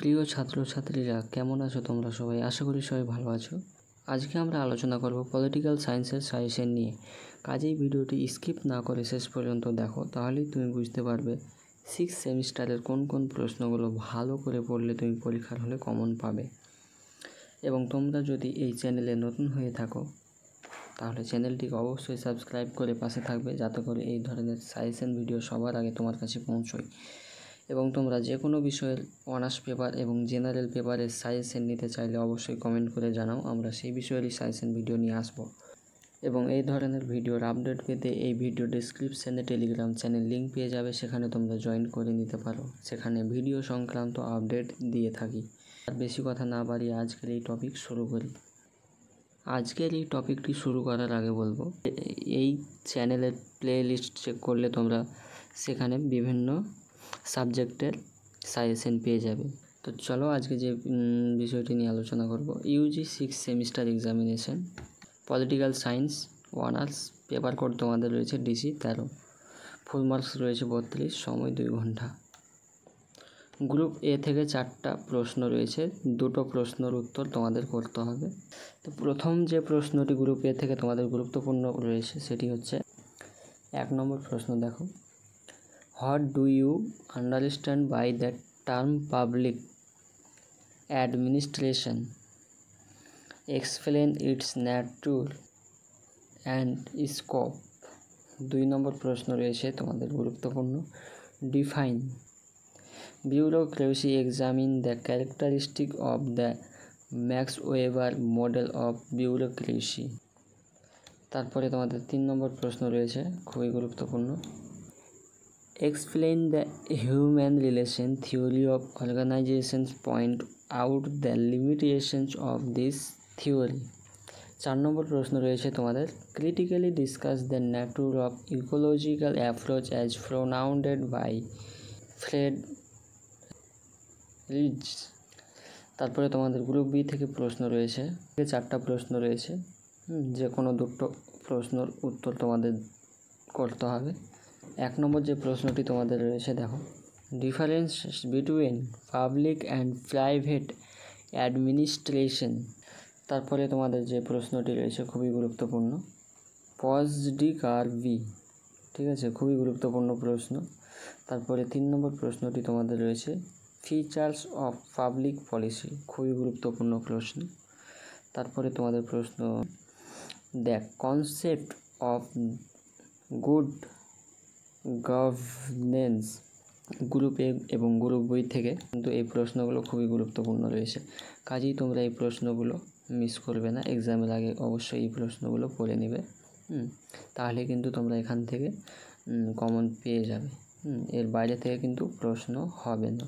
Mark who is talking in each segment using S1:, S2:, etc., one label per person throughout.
S1: প্রিয় ছাত্রছাত্রীরা কেমন আছো তোমরা সবাই? আশা করি সবাই ভালো আছো। আজকে আমরা আলোচনা করব পলিটিক্যাল সায়েন্সের সাজেশন নিয়ে। কাজেই ভিডিওটি স্কিপ না করে শেষ পর্যন্ত দেখো, তাহলেই তুমি বুঝতে পারবে 6 সেমিস্টারের কোন কোন প্রশ্নগুলো ভালো করে পড়লে তুমি পরীক্ষার হলে কমন পাবে। এবং তোমরা যদি এই চ্যানেলে নতুন হয়ে থাকো তাহলে চ্যানেলটিকে অবশ্যই সাবস্ক্রাইব করে পাশে থাকবে, যাতে করে এই ধরনের সাজেশন ভিডিও সবার আগে তোমার কাছে পৌঁছয়। এবং তোমরা যে কোনো বিষয়ের অনার্স পেপার এবং জেনারেল পেপারের সাজেশন নিতে চাইলে অবশ্যই কমেন্ট করে জানাও, আমরা সেই বিষয়েরই সাজেশন ভিডিও নিয়ে আসব। এবং এই ধরনের ভিডিওর আপডেট পেতে এই ভিডিও ডেসক্রিপশানে টেলিগ্রাম চ্যানেল লিঙ্ক পেয়ে যাবে, সেখানে তোমরা জয়েন করে নিতে পারো। সেখানে ভিডিও সংক্রান্ত আপডেট দিয়ে থাকি। আর বেশি কথা না বাড়িয়ে আজকের এই টপিক শুরু করি। আজকের এই টপিকটি শুরু করার আগে বলবো, এই চ্যানেলের প্লে লিস্ট চেক করলে তোমরা সেখানে বিভিন্ন সাবজেক্টের সাজেশন পেয়ে যাবে। তো চলো আজকে যে বিষয়টি নিয়ে আলোচনা করব, UG 6 semester examination political science honours, paper code তোমাদের রয়েছে ডিসি 13, ফুল মার্কস রয়েছে 32, সময় 2 ঘন্টা। গ্রুপ এ থেকে 4টা প্রশ্ন রয়েছে, 2টো প্রশ্নের উত্তর তোমাদের করতে হবে। তো প্রথম যে প্রশ্নটি গ্রুপ এ থেকে তোমাদের গুরুত্বপূর্ণ রয়েছে সেটি হচ্ছে 1 নম্বর প্রশ্ন। দেখো, what do you understand by the term public administration? Explain its nature and scope. 2 number প্রশ্ন রয়েছে তোমাদের গুরুত্বপূর্ণ, define bureaucracy, examine the characteristic of the Max Weber model of bureaucracy। তারপরে তোমাদের 3 নম্বর প্রশ্ন রয়েছে খুবই গুরুত্বপূর্ণ, explain the human relation theory of organizations, point out the limitations of this theory। 4 নম্বর প্রশ্ন রয়েছে তোমাদের, critically discuss the nature of ecological approach as propounded by Friedrich। তারপরে তোমাদের গ্রুপ বি থেকে প্রশ্ন রয়েছে, 4টা প্রশ্ন রয়েছে, যে কোনো 2টো প্রশ্নের উত্তর তোমাদের করতে হবে। 1 নম্বর যে প্রশ্নটি তোমাদের রয়েছে, দেখো, difference between public and private administration. তারপরে তোমাদের যে প্রশ্নটি রয়েছে খুবই গুরুত্বপূর্ণ, পজ ডি কার বি, ঠিক আছে, খুবই গুরুত্বপূর্ণ প্রশ্ন। তারপরে 3 নম্বর প্রশ্নটি তোমাদের রয়েছে, ফিচার্স অফ পাবলিক পলিসি, খুবই গুরুত্বপূর্ণ প্রশ্ন। তারপরে তোমাদের প্রশ্ন, the concept of good governance. Group এ এবং গ্রুপ বই থেকে কিন্তু এই প্রশ্নগুলো খুবই গুরুত্বপূর্ণ রয়েছে, কাজেই তোমরা এই প্রশ্নগুলো মিস করবে না। এক্সামের আগে অবশ্যই এই প্রশ্নগুলো পড়ে নেবে, তাহলে কিন্তু তোমরা এখান থেকে কমন পেয়ে যাবে। এর বাইরে থেকে কিন্তু প্রশ্ন হবে না,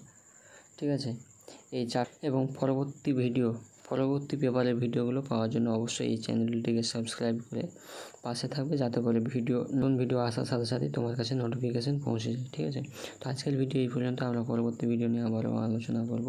S1: ঠিক আছে। এই 4 এবং পরবর্তী পেপারের ভিডিওগুলো পাওয়ার জন্য অবশ্যই এই চ্যানেলটিকে সাবস্ক্রাইব করে পাশে থাকবে, যাতে করে নতুন ভিডিও আসার সাথে সাথে তোমার কাছে নোটিফিকেশান পৌঁছে যায়, ঠিক আছে। তো আজকের ভিডিও এই পর্যন্ত, আমরা পরবর্তী ভিডিও নিয়ে আবারও আলোচনা করব।